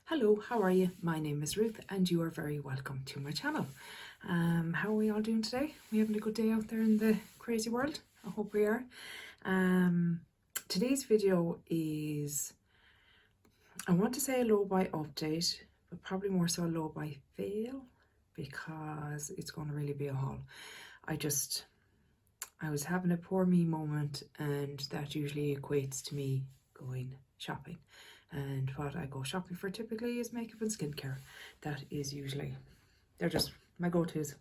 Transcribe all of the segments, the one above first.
Hello, how are you? My name is Ruth and you are very welcome to my channel. How are we all doing today? We having a good day out there in the crazy world? I hope we are. Today's video is, I want to say a low buy update, but probably more so a low buy fail because it's going to really be a haul. I was having a poor me moment, and that usually equates to me going shopping. And what I go shopping for typically is makeup and skincare. That is usually, they're just my go-tos.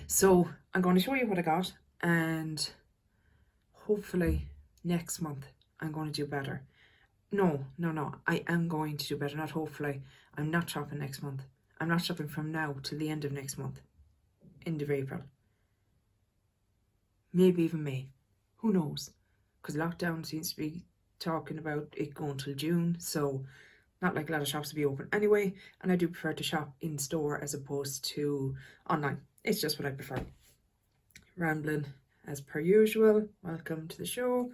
So I'm going to show you what I got, and hopefully next month I'm going to do better. No, I am going to do better, not hopefully. I'm not shopping next month. I'm not shopping from now till the end of next month, end of April. Maybe even May, who knows? Because lockdown seems to be talking about it going till June, so not like a lot of shops will be open anyway, and I do prefer to shop in store as opposed to online. It's just what I prefer. Rambling as per usual. Welcome to the show.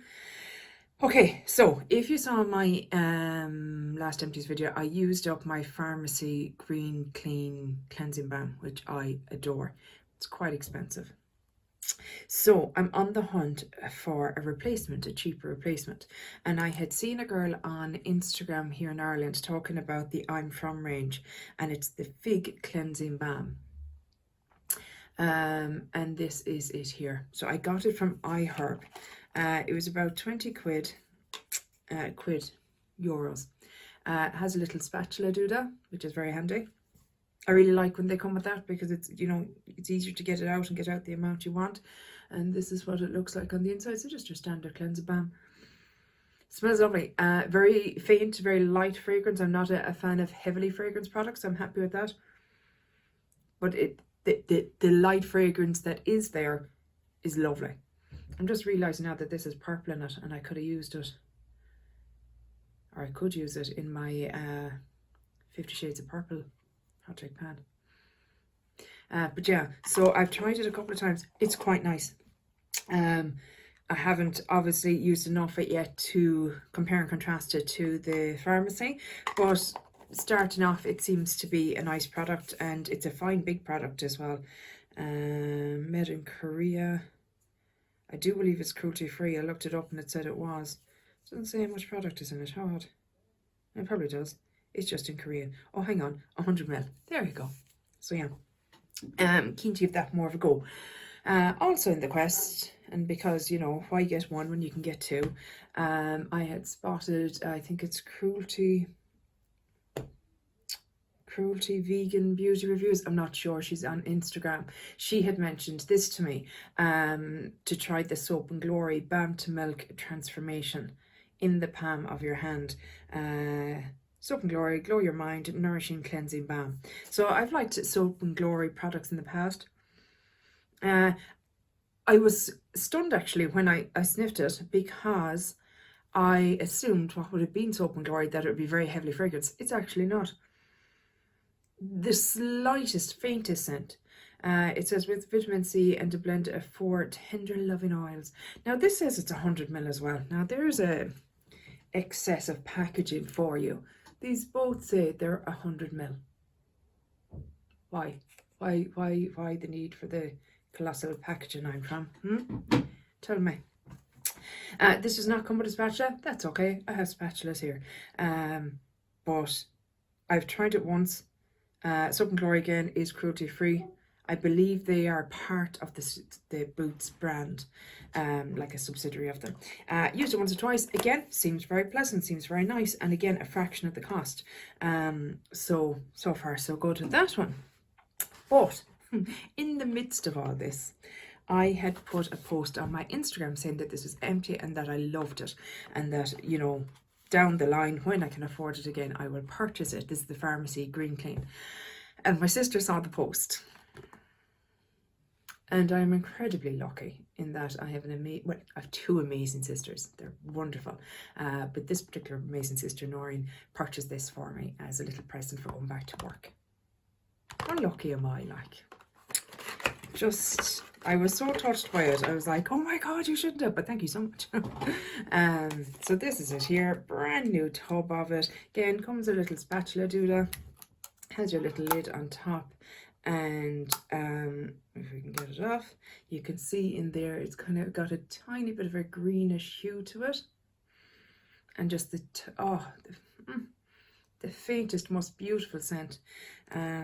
Okay, so if you saw my last empties video, I used up my pharmacy green clean cleansing balm, which I adore. It's quite expensive. So I'm on the hunt for a replacement, a cheaper replacement. And I had seen a girl on Instagram here in Ireland talking about the I'm From range, and it's the Fig Cleansing Balm. And this is it here. So I got it from Iherb. It was about 20 quid, euros. It has a little spatula doodah, which is very handy. I really like when they come with that because it's, you know, it's easier to get it out and get out the amount you want. And this is what it looks like on the inside. So just your standard cleansing balm. Smells lovely. Very faint, very light fragrance. I'm not a fan of heavily fragranced products. So I'm happy with that. But the light fragrance that is there is lovely. I'm just realising now that this is purple in it, and I could have used it, or I could use it in my 50 Shades of Purple hot take pan. But yeah, so I've tried it a couple of times. It's quite nice. I haven't obviously used enough of it yet to compare and contrast it to the pharmacy, but starting off, it seems to be a nice product, and it's a fine big product as well. Made in Korea. I do believe it's cruelty free. I looked it up and it said it was. It doesn't say how much product is in it. How odd. It probably does. It's just in Korean. Oh, hang on, 100 ml. There you go. So yeah, keen to give that more of a go. Also in the quest, and because, you know, why get one when you can get two, I had spotted, I think it's Cruelty Vegan Beauty Reviews. I'm not sure. She's on Instagram. She had mentioned this to me, to try the Soap and Glory Balm to Milk Transformation in the palm of your hand. Soap and Glory, glow your mind, nourishing cleansing balm. So I've liked Soap and Glory products in the past. I was stunned actually when I sniffed it, because I assumed what would have been Soap and Glory that it would be very heavily fragranced. It's actually not. The slightest, faintest scent. It says with vitamin C and a blend of 4 tender loving oils. Now this says it's 100 ml as well. Now there's a excessive packaging for you. These both say they're 100 ml. Why the need for the colossal packaging I'm from? Tell me. This does not come with a spatula. That's okay. I have spatulas here. But I've tried it once. Soap and Glory again is cruelty free. I believe they are part of the Boots brand, like a subsidiary of them. Used it once or twice. Again, seems very pleasant, seems very nice, and again, a fraction of the cost. So far so good with that one. But in the midst of all this, I had put a post on my Instagram saying that this was empty and that I loved it, and that, you know, down the line, when I can afford it again, I will purchase it. This is the Pharmacy Green Clean. And my sister saw the post. And I'm incredibly lucky in that I have I have two amazing sisters. They're wonderful. But this particular amazing sister, Noreen, purchased this for me as a little present for going back to work. How lucky am I, like? Just I was so touched by it. I was like, oh my god, you shouldn't have, but thank you so much. So this is it here, brand new tub of it. Again, comes a little spatula doodah, has your little lid on top, and if we can get it off, you can see in there it's kind of got a tiny bit of a greenish hue to it, and just the faintest, most beautiful scent.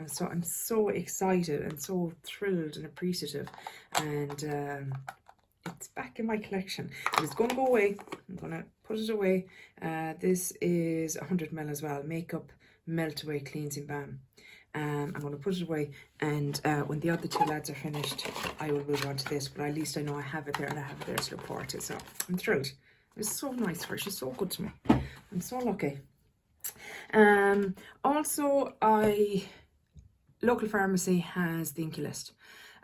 So I'm so excited and so thrilled and appreciative, and it's back in my collection. It was going to go away. I'm going to put it away. This is 100ml as well, makeup melt away cleansing balm. I'm going to put it away, and when the other two lads are finished, I will move on to this, but at least I know I have it there, and I have it there to look forward to. So I'm thrilled. It was so nice for her. She's so good to me. I'm so lucky. Also, local pharmacy has the Thinklist.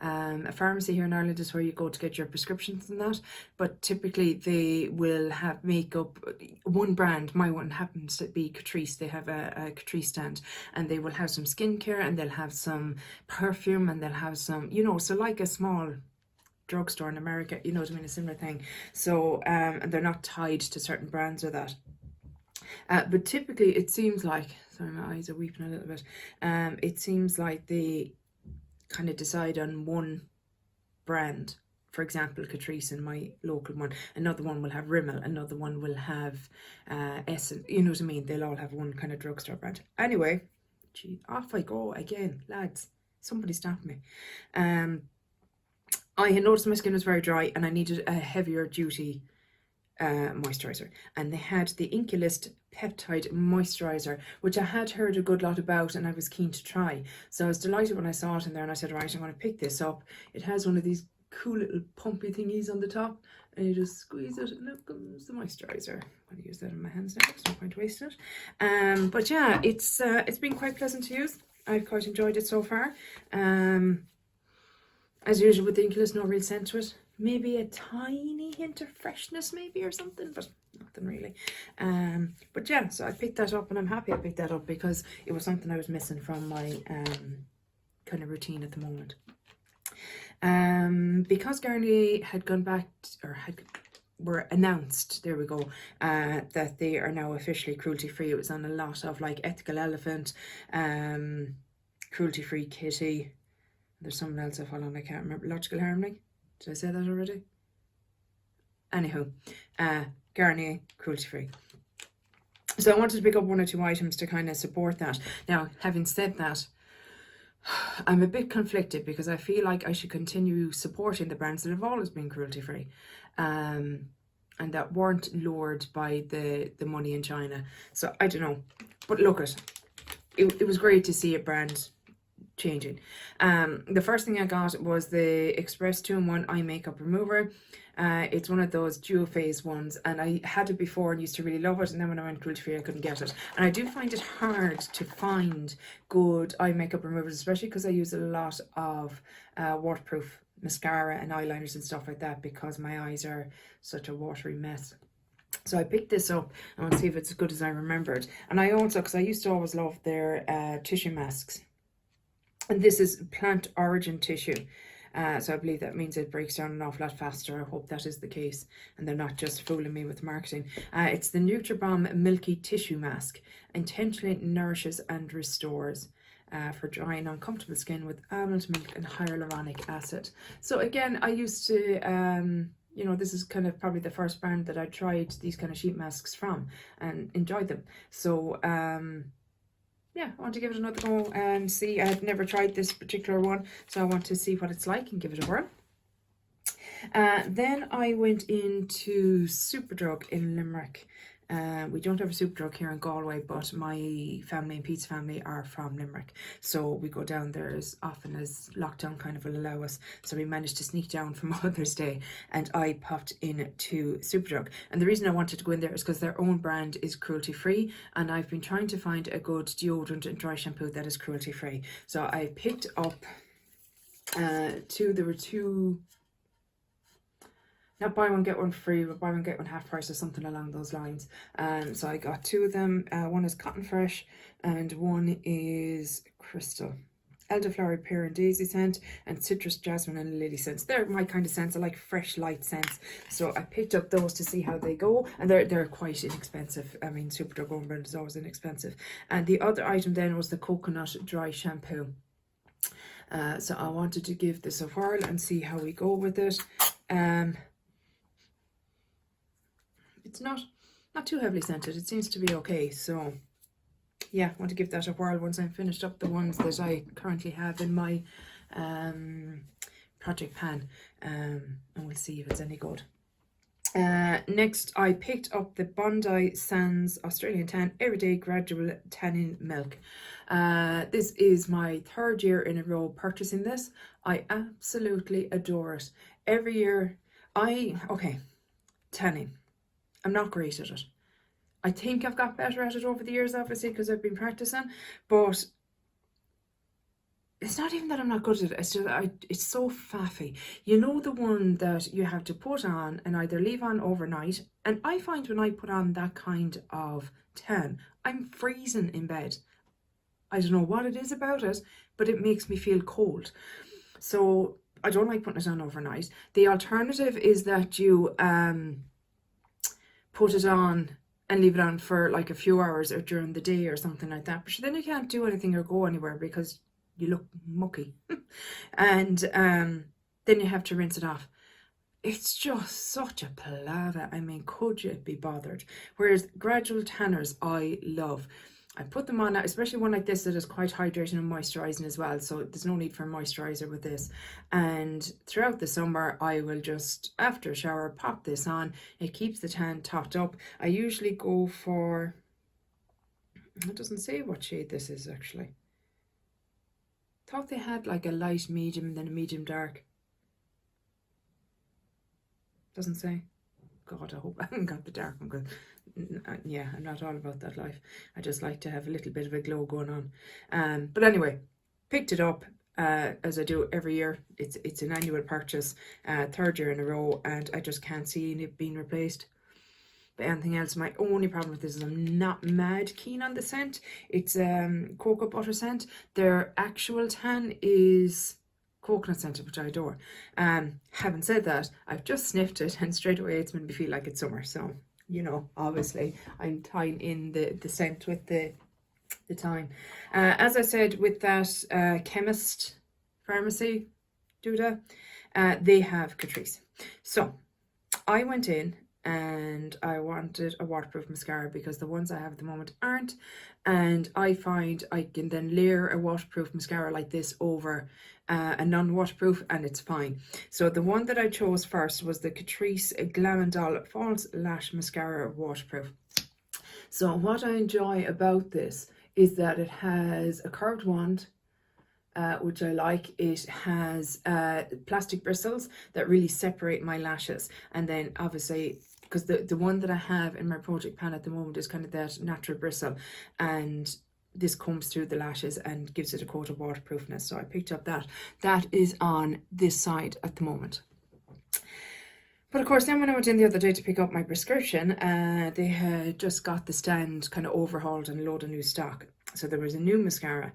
A pharmacy here in Ireland is where you go to get your prescriptions and that, but typically they will have makeup. One brand, my one happens to be Catrice. They have a Catrice stand, and they will have some skincare, and they'll have some perfume, and they'll have some, you know, so like a small drugstore in America, you know what I mean, a similar thing. So and they're not tied to certain brands or that. But typically it seems like, sorry, my eyes are weeping a little bit, it seems like they kind of decide on one brand. For example, Catrice in my local one, another one will have Rimmel, another one will have Essence, you know what I mean, they'll all have one kind of drugstore brand. Anyway, gee, off I go again, lads, somebody stop me. I had noticed my skin was very dry and I needed a heavier duty moisturizer, and they had the Thinklist peptide moisturizer, which I had heard a good lot about and I was keen to try. So I was delighted when I saw it in there, and I said, right, I'm going to pick this up. It has one of these cool little pumpy thingies on the top, and you just squeeze it and out comes the moisturizer. I'm going to use that in my hands now, there's no point wasting it. But yeah, it's been quite pleasant to use. I've quite enjoyed it so far. As usual with the Thinklist, no real scent to it. Maybe a tiny hint of freshness maybe or something, but nothing really. But yeah, so I picked that up, and I'm happy I picked that up because it was something I was missing from my kind of routine at the moment. Because Garnier had gone back, were announced, there we go, that they are now officially cruelty free. It was on a lot of like Ethical Elephant, Cruelty Free Kitty. There's someone else I follow and I can't remember. Logical Harmony. Did I say that already? Anywho, Garnier, cruelty free. So I wanted to pick up one or two items to kind of support that. Now, having said that, I'm a bit conflicted because I feel like I should continue supporting the brands that have always been cruelty free, and that weren't lured by the money in China. So I don't know, but look, it was great to see a brand changing. The first thing I got was the Express 2-in-1 eye makeup remover. It's one of those dual phase ones, and I had it before and used to really love it, and then when I went cruelty free I couldn't get it. And I do find it hard to find good eye makeup removers, especially because I use a lot of waterproof mascara and eyeliners and stuff like that, because my eyes are such a watery mess. So I picked this up and I'll see if it's as good as I remembered. And I also, because I used to always love their tissue masks, and this is plant origin tissue, so I believe that means it breaks down an awful lot faster. I hope that is the case and they're not just fooling me with marketing. It's the Nutri-Balm Milky Tissue Mask. Intentionally nourishes and restores for dry and uncomfortable skin with almond milk and hyaluronic acid. So again, I used to you know, this is kind of probably the first brand that I tried these kind of sheet masks from and enjoyed them. So yeah, I want to give it another go and see. I had never tried this particular one, so I want to see what it's like and give it a whirl. Then I went into Superdrug in Limerick. We don't have a Superdrug here in Galway, but my family and Pete's family are from Limerick, so we go down there as often as lockdown kind of will allow us. So we managed to sneak down for Mother's Day, and I popped in to Superdrug. And the reason I wanted to go in there is because their own brand is cruelty free, and I've been trying to find a good deodorant and dry shampoo that is cruelty free. So I picked up there were two, not buy one get one free, but buy one get one half price or something along those lines. So I got two of them. One is Cotton Fresh and one is Crystal. elderflower pear and daisy scent, and citrus jasmine and lily scents. They're my kind of scents. I like fresh light scents, so I picked up those to see how they go, and they're quite inexpensive. I mean, Superdrug Home Brand is always inexpensive. And the other item then was the coconut dry shampoo. So I wanted to give this a whirl and see how we go with it. It's not too heavily scented. It seems to be okay. So yeah, I want to give that a whirl once I'm finished up the ones that I currently have in my project pan, and we'll see if it's any good. Next, I picked up the Bandai Sans Australian Tan Everyday Gradual Tanning Milk. This is my 3rd year in a row purchasing this. I absolutely adore it. Every year, tanning. I'm not great at it. I think I've got better at it over the years, obviously, because I've been practicing, but it's not even that I'm not good at it. It's just, it's so faffy. You know, the one that you have to put on and either leave on overnight. And I find when I put on that kind of tan, I'm freezing in bed. I don't know what it is about it, but it makes me feel cold. So I don't like putting it on overnight. The alternative is that you put it on and leave it on for like a few hours or during the day or something like that. But then you can't do anything or go anywhere because you look mucky. And then you have to rinse it off. It's just such a palaver. I mean, could you be bothered? Whereas gradual tanners, I love. I put them on, especially one like this that is quite hydrating and moisturising as well. So there's no need for moisturiser with this. And throughout the summer, I will just, after a shower, pop this on. It keeps the tan topped up. I usually go for, it doesn't say what shade this is actually. Thought they had like a light medium and then a medium dark. Doesn't say. God, I hope I haven't got the dark one, because yeah, I'm not all about that life. I just like to have a little bit of a glow going on. But anyway, picked it up as I do every year. It's an annual purchase, 3rd year in a row, and I just can't see it being replaced by anything else. My only problem with this is I'm not mad keen on the scent. It's cocoa butter scent. Their actual tan is coconut scented, which I adore. Having said that, I've just sniffed it and straight away it's made me feel like it's summer. So, you know, obviously I'm tying in the scent with the time. As I said, with that chemist pharmacy Duda, they have Catrice. So I went in and I wanted a waterproof mascara because the ones I have at the moment aren't, and I find I can then layer a waterproof mascara like this over a non-waterproof and it's fine. So the one that I chose first was the Catrice Glam and Doll False Lash Mascara Waterproof. So what I enjoy about this is that it has a curved wand, which I like. It has plastic bristles that really separate my lashes, and then obviously, because the one that I have in my project pan at the moment is kind of that natural bristle, and this combs through the lashes and gives it a coat of waterproofness. So I picked up that. That is on this side at the moment. But of course, then when I went in the other day to pick up my prescription, they had just got the stand kind of overhauled and a load of new stock. So there was a new mascara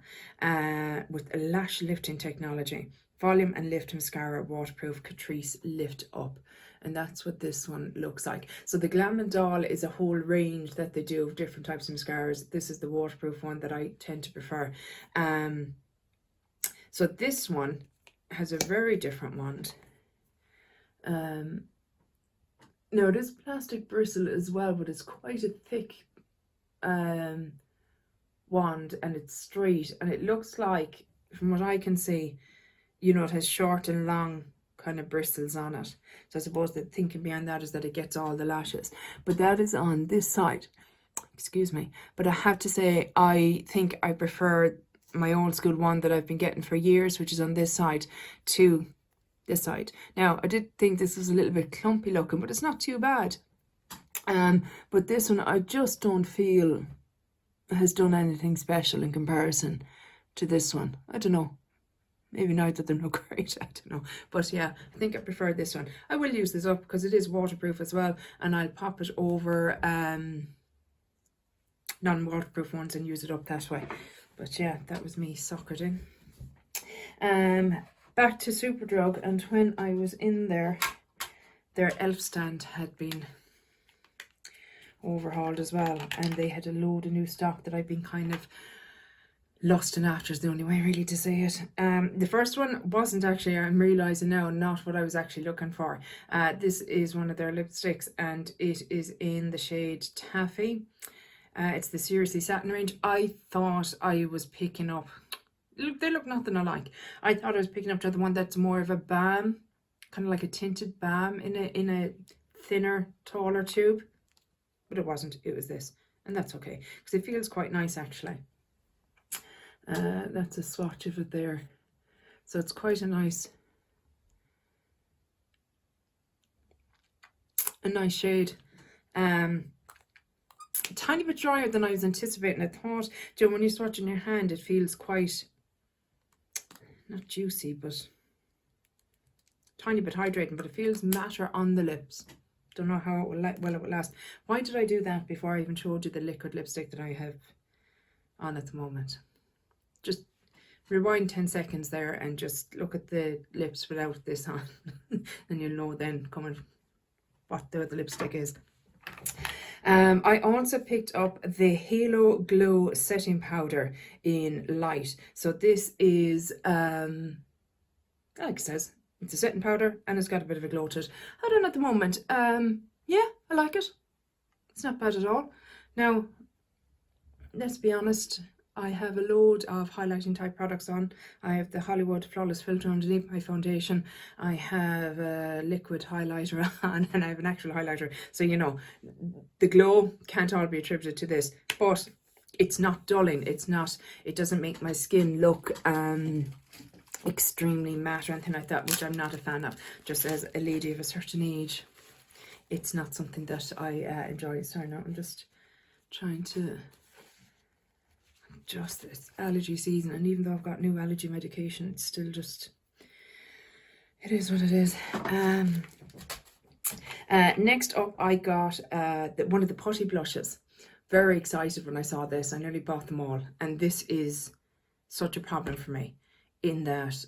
with a lash lifting technology. Volume and Lift Mascara Waterproof Catrice Lift Up. And that's what this one looks like. So the Glam and Doll is a whole range that they do of different types of mascaras. This is the waterproof one that I tend to prefer. So this one has a very different wand. No, it is plastic bristle as well, but it's quite a thick wand, and it's straight, and it looks like, from what I can see, you know, it has short and long kind of bristles on it. So I suppose the thinking behind that is that it gets all the lashes. But that is on this side. Excuse me. But I have to say, I think I prefer my old school one that I've been getting for years, which is on this side, to this side. Now, I did think this was a little bit clumpy looking, but it's not too bad. But this one, I just don't feel has done anything special in comparison to this one. I don't know. Maybe neither of them look great, I don't know. But yeah, I think I prefer this one. I will use this up because it is waterproof as well, and I'll pop it over non-waterproof ones and use it up that way. But yeah, that was me suckered in. Back to Superdrug, and when I was in there, their elf stand had been overhauled as well, and they had a load of new stock that I've been kind of lusting after, is the only way really to say it. The first one wasn't actually, I'm realising now, not what I was actually looking for. This is one of their lipsticks, and it is in the shade Taffy. It's the Seriously Satin range. I thought I was picking up, they look nothing alike. I thought I was picking up to the one that's more of a balm, kind of like a tinted balm in a thinner, taller tube. But it wasn't, it was this. And that's okay, because it feels quite nice actually. That's a swatch of it there. So it's quite a nice shade. A tiny bit drier than I was anticipating. I thought, you know, when you swatch in your hand, it feels quite, not juicy, but tiny bit hydrating, but it feels matter on the lips. Don't know how it will it will last. Why did I do that before I even showed you the liquid lipstick that I have on at the moment? Just rewind 10 seconds there and just look at the lips without this on, and you'll know then coming what the lipstick is. I also picked up the Halo Glow setting powder in light. So this is like it says, it's a setting powder and it's got a bit of a glow to it. I don't know at the moment. Yeah, I like it. It's not bad at all. Now, let's be honest, I have a load of highlighting type products on. I have the Hollywood Flawless Filter underneath my foundation. I have a liquid highlighter on, and I have an actual highlighter. So, you know, the glow can't all be attributed to this, but it's not dulling. It's not, it doesn't make my skin look extremely matte or anything like that, which I'm not a fan of. Just as a lady of a certain age, it's not something that I enjoy. Sorry, now I'm just trying to adjust. It's allergy season, and even though I've got new allergy medication, it's still just, it is what it is. Next up, I got one of the putty blushes. Very excited when I saw this. I nearly bought them all, and this is such a problem for me, in that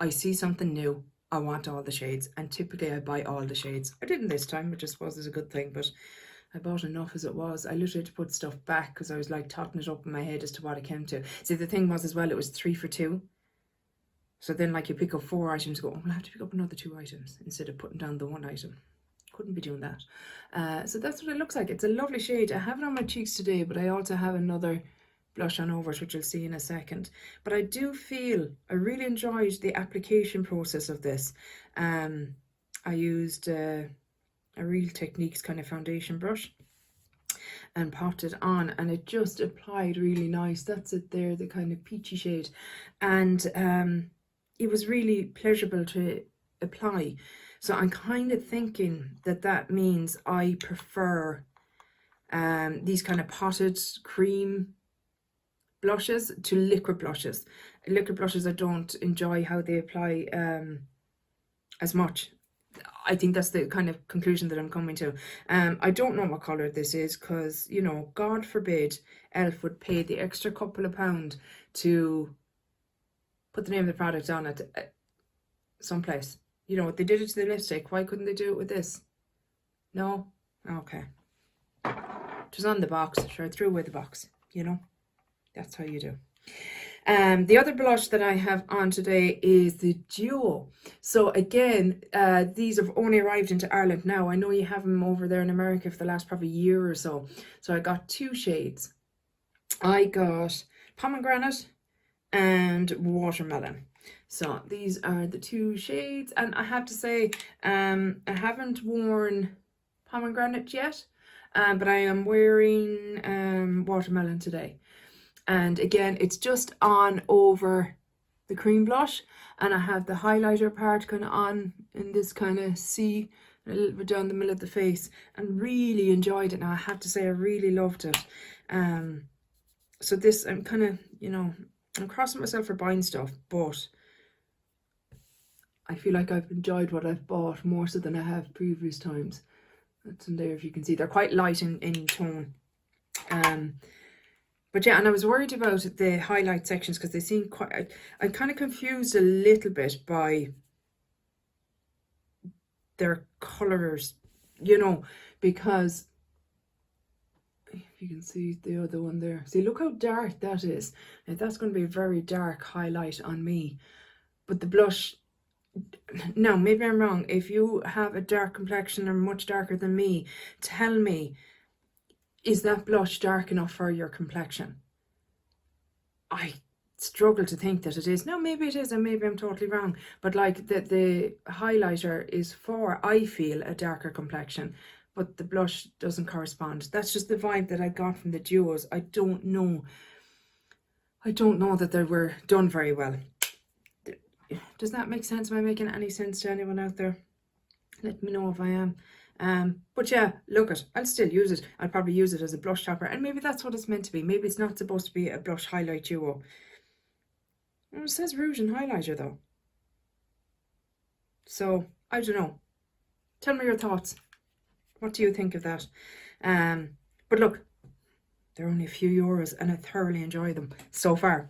I see something new, I want all the shades, and typically I buy all the shades. I didn't this time, which I suppose is a good thing, but I bought enough as it was. I literally had to put stuff back because I was like totting it up in my head as to what it came to. See, the thing was as well, it was 3 for 2. So then like you pick up 4 items, go, oh, I'll have to pick up another 2 items instead of putting down the 1 item. Couldn't be doing that. So that's what it looks like. It's a lovely shade. I have it on my cheeks today, but I also have another blush on over it, which you'll see in a second. But I do feel, I really enjoyed the application process of this. I used a Real Techniques kind of foundation brush and popped it on, and it just applied really nice. That's it there, the kind of peachy shade. And it was really pleasurable to apply. So I'm kind of thinking that that means I prefer these kind of potted cream blushes to liquid blushes. Liquid blushes, I don't enjoy how they apply as much. I think that's the kind of conclusion that I'm coming to. I don't know what colour this is, because, you know, God forbid Elf would pay the extra couple of pounds to put the name of the product on it someplace. You know, they did it to the lipstick. Why couldn't they do it with this? No? Okay. It was on the box. Sure, I threw away the box, you know. That's how you do. The other blush that I have on today is the Duo. So again, these have only arrived into Ireland now. I know you have them over there in America for the last probably year or so. So I got 2 shades. I got Pomegranate and Watermelon. So these are the 2 shades, and I have to say, I haven't worn Pomegranate yet, but I am wearing Watermelon today. And again, it's just on over the cream blush, and I have the highlighter part kind of on in this kind of C, a little bit down the middle of the face, and really enjoyed it. Now I have to say, I really loved it. So this, I'm kind of, you know, I'm crossing myself for buying stuff, but I feel like I've enjoyed what I've bought more so than I have previous times. That's in there, if you can see. They're quite light in tone. But yeah, and I was worried about the highlight sections because they seem quite, I'm kind of confused a little bit by their colours, you know, because if you can see the other one there, see, look how dark that is. Now that's going to be a very dark highlight on me, but the blush, now maybe I'm wrong, if you have a dark complexion or much darker than me, tell me, is that blush dark enough for your complexion? I struggle to think that it is. Now maybe it is and maybe I'm totally wrong, but like the highlighter is for, I feel, a darker complexion, but the blush doesn't correspond. That's just the vibe that I got from the duos. I don't know that they were done very well. Does that make sense? Am I making any sense to anyone out there? Let me know if I am. But yeah, look it, I'll still use it. I'll probably use it as a blush topper, and maybe that's what it's meant to be. Maybe it's not supposed to be a blush highlight duo. It says rouge and highlighter though. So, I don't know. Tell me your thoughts. What do you think of that? But look, they're only a few euros and I thoroughly enjoy them so far.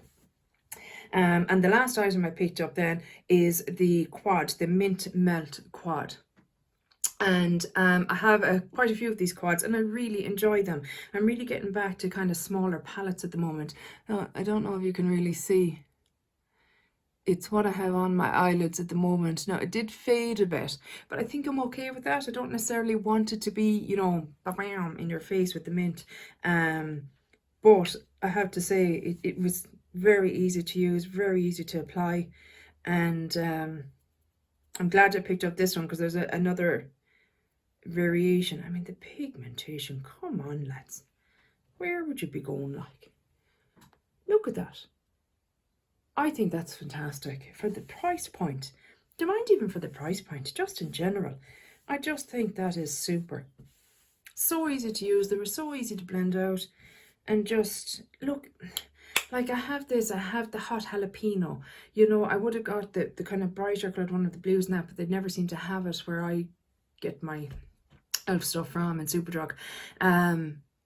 And the last item I picked up then is the quad, the Mint Melt quad. And I have quite a few of these quads and I really enjoy them. I'm really getting back to kind of smaller palettes at the moment. Now, I don't know if you can really see. It's what I have on my eyelids at the moment. Now, it did fade a bit, but I think I'm okay with that. I don't necessarily want it to be, you know, bam, in your face with the mint. But I have to say, it was very easy to use, very easy to apply. And I'm glad I picked up this one because there's another variation. I mean, the pigmentation, come on, lads. Where would you be going like? Look at that. I think that's fantastic for the price point. Don't mind even for the price point, just in general. I just think that is super. So easy to use. They were so easy to blend out. And just, look, like I have this, I have the hot jalapeno. You know, I would have got the kind of brighter coloured one of the blues now, but they never seem to have it where I get my elf stuff from in Superdrug.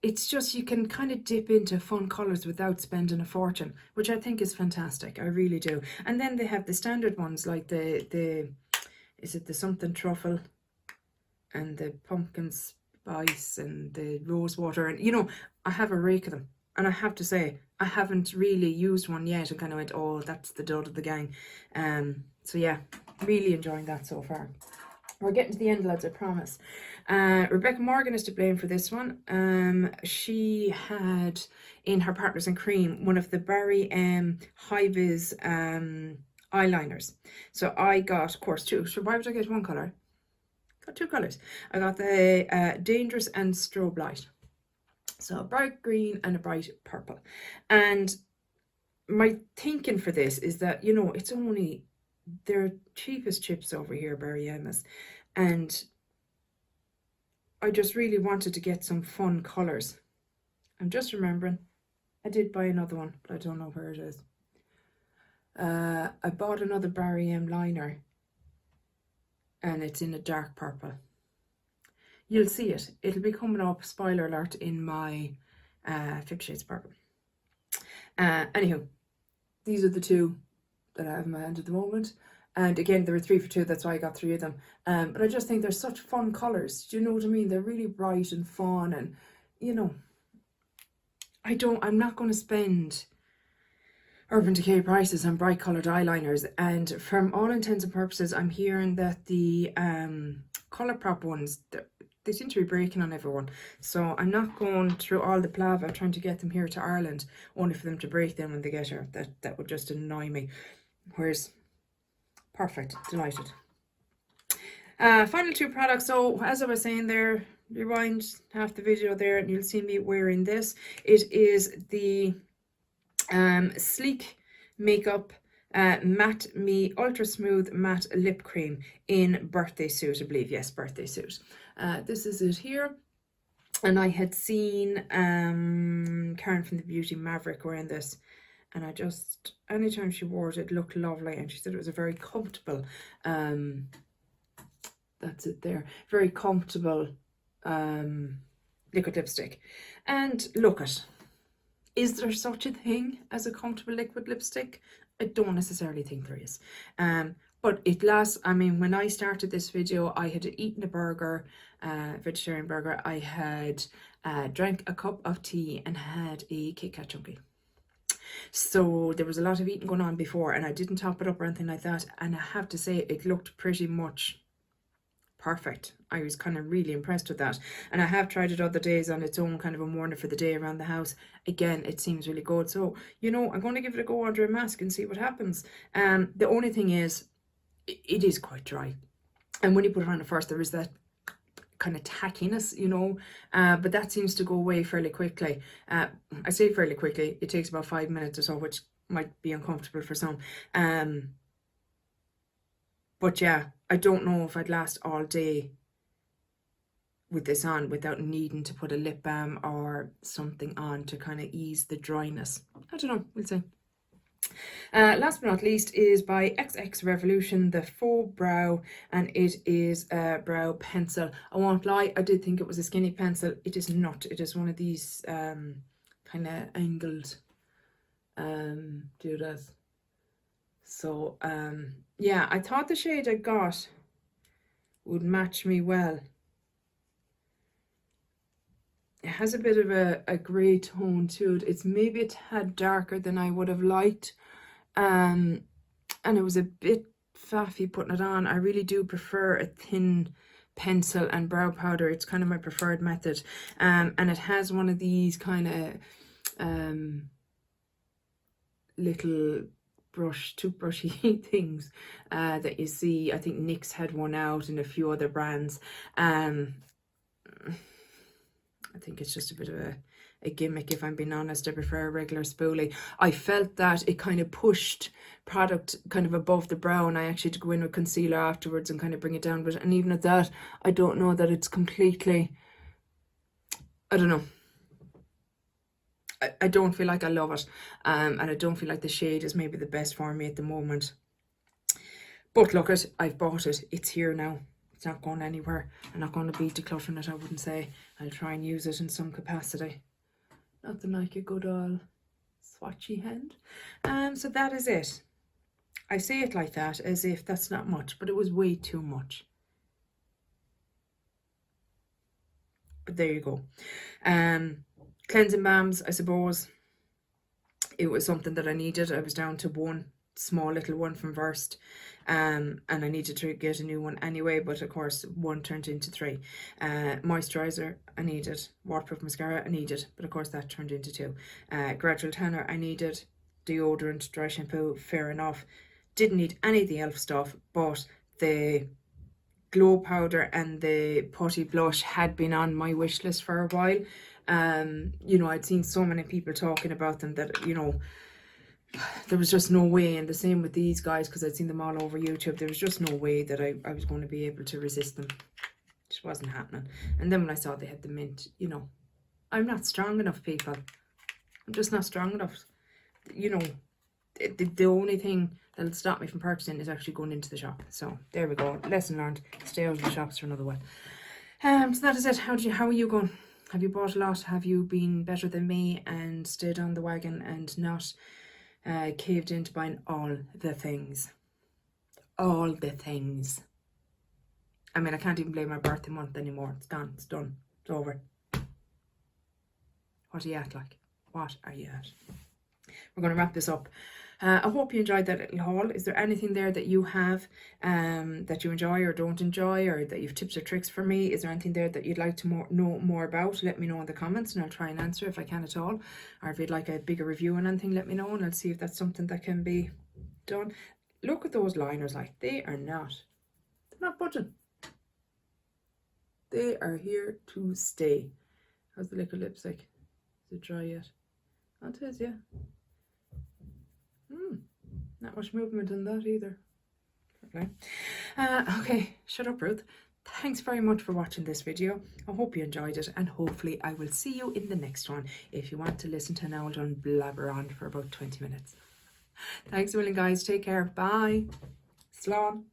It's just, you can kind of dip into fun colours without spending a fortune, which I think is fantastic. I really do. And then they have the standard ones like the is it the something truffle and the pumpkin spice and the rose water, and you know, I have a rake of them. And I have to say, I haven't really used one yet and kind of went, oh, that's the dud of the gang. So yeah, really enjoying that so far. We're getting to the end, lads, I promise. Rebecca Morgan is to blame for this one. She had in her Partners in Cream one of the Barry High Vis eyeliners. So I got, of course, two. So why would I get one colour? Got two colours. I got the Dangerous and Strobe Light. So a bright green and a bright purple. And my thinking for this is that, you know, it's only their cheapest chips over here, Barry Emma's, and I just really wanted to get some fun colours. I'm just remembering I did buy another one, but I don't know where it is. I bought another Barry M liner and it's in a dark purple. You'll see it. It'll be coming up, spoiler alert, in my 50 Shades Purple. Anywho, these are the two that I have in my hand at the moment. And again, there were 3 for 2, that's why I got 3 of them. But I just think they're such fun colours. Do you know what I mean? They're really bright and fun, and you know, I'm not going to spend Urban Decay prices on bright coloured eyeliners. And from all intents and purposes, I'm hearing that the Colourpop ones, they seem to be breaking on everyone. So I'm not going through all the palaver trying to get them here to Ireland, only for them to break them when they get here. That would just annoy me. Whereas, perfect, delighted. Final 2 products. So as I was saying there, rewind half the video there and you'll see me wearing this. It is the Sleek Makeup Matte Me Ultra Smooth Matte Lip Cream in Birthday Suit, I believe. Yes, Birthday Suit. This is it here. And I had seen Karen from the Beauty Maverick wearing this. And I just, anytime she wore it, it looked lovely. And she said it was a very comfortable, that's it there, very comfortable liquid lipstick. And look at, Is there such a thing as a comfortable liquid lipstick? I don't necessarily think there is. But it lasts. I mean, when I started this video, I had eaten a burger, vegetarian burger. I had drank a cup of tea and had a Kit Kat chunky. So there was a lot of eating going on before, and I didn't top it up or anything like that. And I have to say, it looked pretty much perfect. I was kind of really impressed with that. And I have tried it other days on its own, kind of a morning for the day around the house. Again, it seems really good. So, you know, I'm going to give it a go under a mask and see what happens. The only thing is, it is quite dry. And when you put it on at first, there is that kind of tackiness, you know, but that seems to go away fairly quickly. I say fairly quickly. It takes about 5 minutes or so, which might be uncomfortable for some. But yeah, I don't know if I'd last all day with this on without needing to put a lip balm or something on to kind of ease the dryness. I don't know, we'll see. Last but not least is by XX Revolution, the Faux Brow, and it is a brow pencil. I won't lie, I did think it was a skinny pencil. It is not. It is one of these kind of angled doodads. So yeah, I thought the shade I got would match me well. It has a bit of a grey tone to it. It's maybe a tad darker than I would have liked. And it was a bit faffy putting it on. I really do prefer a thin pencil and brow powder. It's kind of my preferred method. And it has one of these kind of little toothbrushy things that you see. I think NYX had one out and a few other brands. I think it's just a bit of a gimmick, if I'm being honest. I prefer a regular spoolie. I felt that it kind of pushed product kind of above the brow, and I actually had to go in with concealer afterwards and kind of bring it down. But and even at that, I don't know that it's completely, I don't know. I don't feel like I love it, and I don't feel like the shade is maybe the best for me at the moment. But look, I've bought it. It's here now. It's not going anywhere. I'm not going to be decluttering it, I wouldn't say. I'll try and use it in some capacity. Nothing like a good old swatchy hand. So that is it. I say it like that as if that's not much, but it was way too much. But there you go. Cleansing balms, I suppose. It was something that I needed. I was down to one small little one from Versed, and I needed to get a new one anyway, but of course one turned into 3. Moisturizer I needed, waterproof mascara I needed, but of course that turned into 2. Gradual tanner I needed, deodorant, dry shampoo, fair enough. Didn't need any of the e.l.f. stuff, but the glow powder and the putty blush had been on my wish list for a while. You know, I'd seen so many people talking about them that, you know, there was just no way. And the same with these guys, because I'd seen them all over YouTube. There was just no way that I was going to be able to resist them. It just wasn't happening. And then when I saw they had the mint, you know, I'm not strong enough, people. I'm just not strong enough. You know, the only thing that'll stop me from purchasing is actually going into the shop. So there we go. Lesson learned. Stay out of the shops for another while. So that is it. How are you going? Have you bought a lot? Have you been better than me and stayed on the wagon and not caved into buying all the things? All the things. I mean, I can't even blame my birthday month anymore. It's gone. It's done. It's over. What are you at, like? What are you at? We're going to wrap this up. I hope you enjoyed that little haul. Is there anything there that you have that you enjoy or don't enjoy, or that you've tips or tricks for me? Is there anything there that you'd like to know more about? Let me know in the comments and I'll try and answer if I can at all. Or if you'd like a bigger review on anything, let me know and I'll see if that's something that can be done. Look at those liners, like they're not budging. They are here to stay. How's the liquid lipstick? Is it dry yet? Oh, it is, yeah. Not much movement in that either. Okay. Okay, shut up, Ruth. Thanks very much for watching this video. I hope you enjoyed it, and hopefully I will see you in the next one if you want to listen to an old one blabber on for about 20 minutes. Thanks a million, guys. Take care. Bye. Slán.